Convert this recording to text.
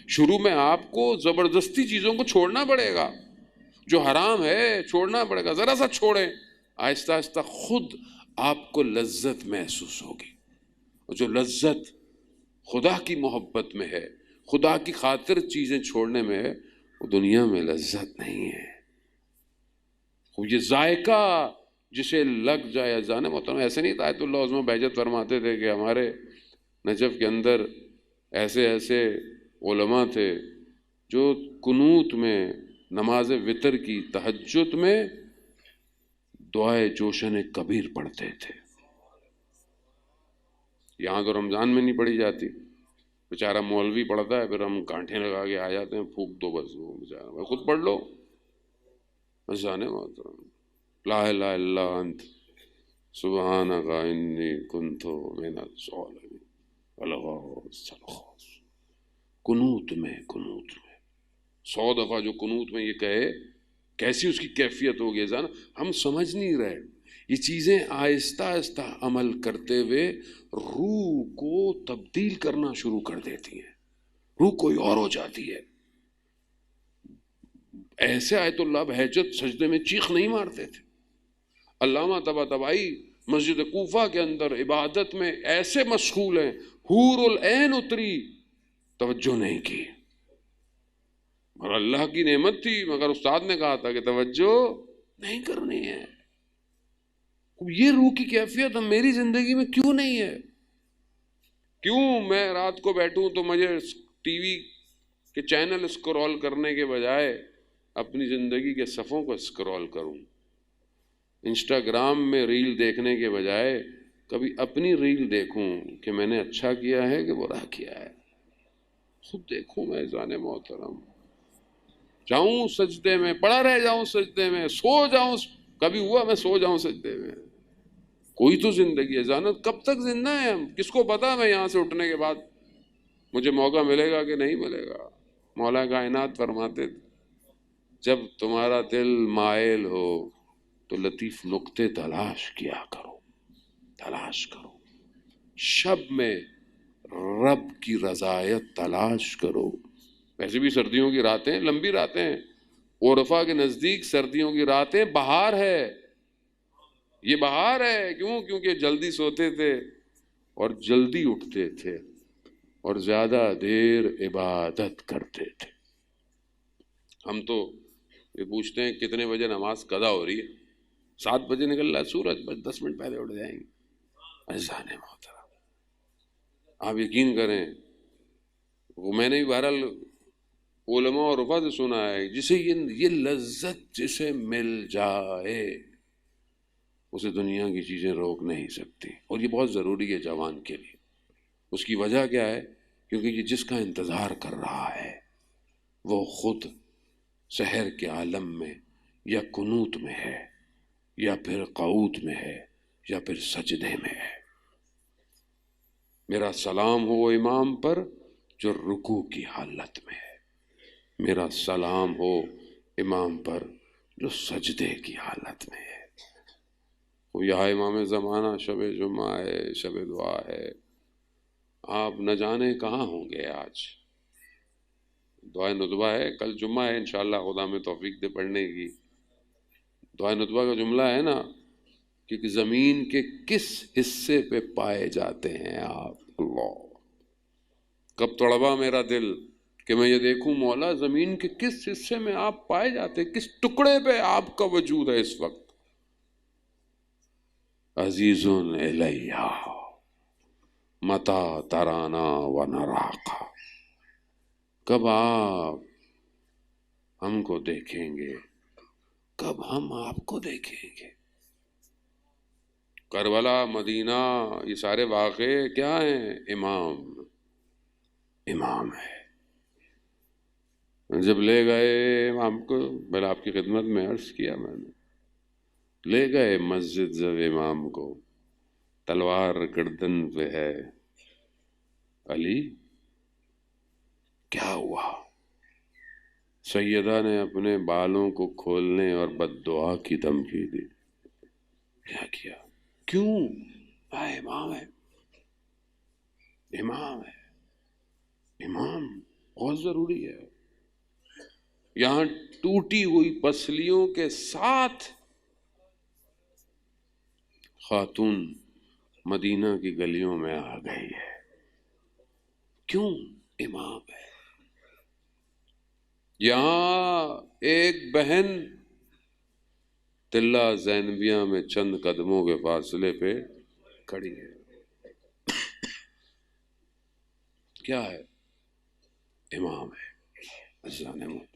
شروع میں آپ کو زبردستی چیزوں کو چھوڑنا پڑے گا، جو حرام ہے چھوڑنا پڑے گا، ذرا سا چھوڑیں، آہستہ آہستہ خود آپ کو لذت محسوس ہوگی. اور جو لذت خدا کی محبت میں ہے، خدا کی خاطر چیزیں چھوڑنے میں ہے، وہ دنیا میں لذت نہیں ہے. یہ ذائقہ جسے لگ جائے. جانے محترم ایسے نہیں تھا، آیت اللہ عظمہ بہجت فرماتے تھے کہ ہمارے نجف کے اندر ایسے ایسے علماء تھے جو قنوت میں، نماز وتر کی، تہجد میں دعائے جوشن کبیر پڑھتے تھے. یہاں تو رمضان میں نہیں پڑھی جاتی، بیچارہ مولوی پڑھتا ہے، پھر ہم کانٹھیں لگا کے آ جاتے ہیں، پھونک دو بس، وہ بیچارہ خود پڑھ لو. جانے محترم لا الہ الا انت سبحانک انی کنت من الظالمین. قنوت میں 100 دفعہ جو قنوت میں یہ کہے، کیسی اس کی کیفیت ہوگی جانا. ہم سمجھ نہیں رہے. یہ چیزیں آہستہ آہستہ عمل کرتے ہوئے روح کو تبدیل کرنا شروع کر دیتی ہیں، روح کوئی اور ہو جاتی ہے. ایسے آیت اللہ بہجت سجدے میں چیخ نہیں مارتے تھے. علامہ طباطبائی مسجد کوفہ کے اندر عبادت میں ایسے مشغول ہیں، حور العین اتری، توجہ نہیں کی. اور اللہ کی نعمت تھی، مگر استاد نے کہا تھا کہ توجہ نہیں کرنی ہے. یہ روح کی کیفیت میری زندگی میں کیوں نہیں ہے؟ کیوں میں رات کو بیٹھوں تو مجھے ٹی وی کے چینل اسکرول کرنے کے بجائے اپنی زندگی کے صفوں کو اسکرول کروں، انسٹاگرام میں ریل دیکھنے کے بجائے کبھی اپنی ریل دیکھوں کہ میں نے اچھا کیا ہے کہ برا کیا ہے. خود دیکھوں میں جانے محترم. جاؤں سجدے میں، پڑا رہ جاؤں سجدے میں، سو جاؤں، کبھی ہوا میں سو جاؤں سجدے میں؟ کوئی تو زندگی ہے جانت. کب تک زندہ ہے ہم؟ کس کو پتا میں یہاں سے اٹھنے کے بعد مجھے موقع ملے گا کہ نہیں ملے گا. مولا کائنات فرماتے تھے جب تمہارا دل مائل ہو تو لطیف نقطے تلاش کیا کرو، تلاش کرو. شب میں رب کی رضایت تلاش کرو. ویسے بھی سردیوں کی راتیں لمبی راتیں ہیں. عرفہ کے نزدیک سردیوں کی راتیں بہار ہے. یہ بہار ہے. کیونکہ جلدی سوتے تھے اور جلدی اٹھتے تھے اور زیادہ دیر عبادت کرتے تھے. ہم تو یہ پوچھتے ہیں کتنے بجے نماز قضا ہو رہی ہے؟ 7 بجے نکل رہا ہے سورج، بس 10 منٹ پہلے اٹھ جائیں گے. اذان محترم آپ یقین کریں، وہ میں نے بھی بہرحال علماء اور رفا سے سنا ہے، جسے یہ لذت جسے مل جائے اسے دنیا کی چیزیں روک نہیں سکتی. اور یہ بہت ضروری ہے جوان کے لیے. اس کی وجہ کیا ہے؟ کیونکہ یہ جس کا انتظار کر رہا ہے وہ خود سحر کے عالم میں یا قنوت میں ہے، یا پھر قعود میں ہے، یا پھر سجدے میں ہے. میرا سلام ہو امام پر جو رکوع کی حالت میں ہے، میرا سلام ہو امام پر جو سجدے کی حالت میں ہے. یہاں امام زمانہ شب جمعہ ہے، شب دعا ہے، آپ نہ جانے کہاں ہوں گے. آج دعائے ندبہ ہے، کل جمعہ ہے، انشاءاللہ خدا میں توفیق دے پڑھنے کی. دعائے ندبہ کا جملہ ہے نا کہ زمین کے کس حصے پہ پائے جاتے ہیں آپ. اللہ کب تڑبا میرا دل کہ میں یہ دیکھوں مولا زمین کے کس حصے میں آپ پائے جاتے، کس ٹکڑے پہ آپ کا وجود ہے اس وقت. عزیز الیہ متی ترانا و نراقا. کب آپ ہم کو دیکھیں گے، کب ہم آپ کو دیکھیں گے. کربلا، مدینہ، یہ سارے واقعے کیا ہیں؟ امام ہے. جب لے گئے امام کو، میں نے آپ کی خدمت میں عرض کیا، میں نے لے گئے مسجد جب امام کو، تلوار گردن پہ ہے. علی کیا ہوا؟ سیدہ نے اپنے بالوں کو کھولنے اور بد دعا کی دھمکی دی. کیا کیوں؟ امام ہے، امام ہے، امام بہت ضروری ہے. یہاں ٹوٹی ہوئی پسلیوں کے ساتھ خاتون مدینہ کی گلیوں میں آ گئی ہے. کیوں؟ امام ہے. یہاں ایک بہن تلہ زینبیہ میں چند قدموں کے فاصلے پہ کھڑی ہے. کیا ہے؟ امام ہے.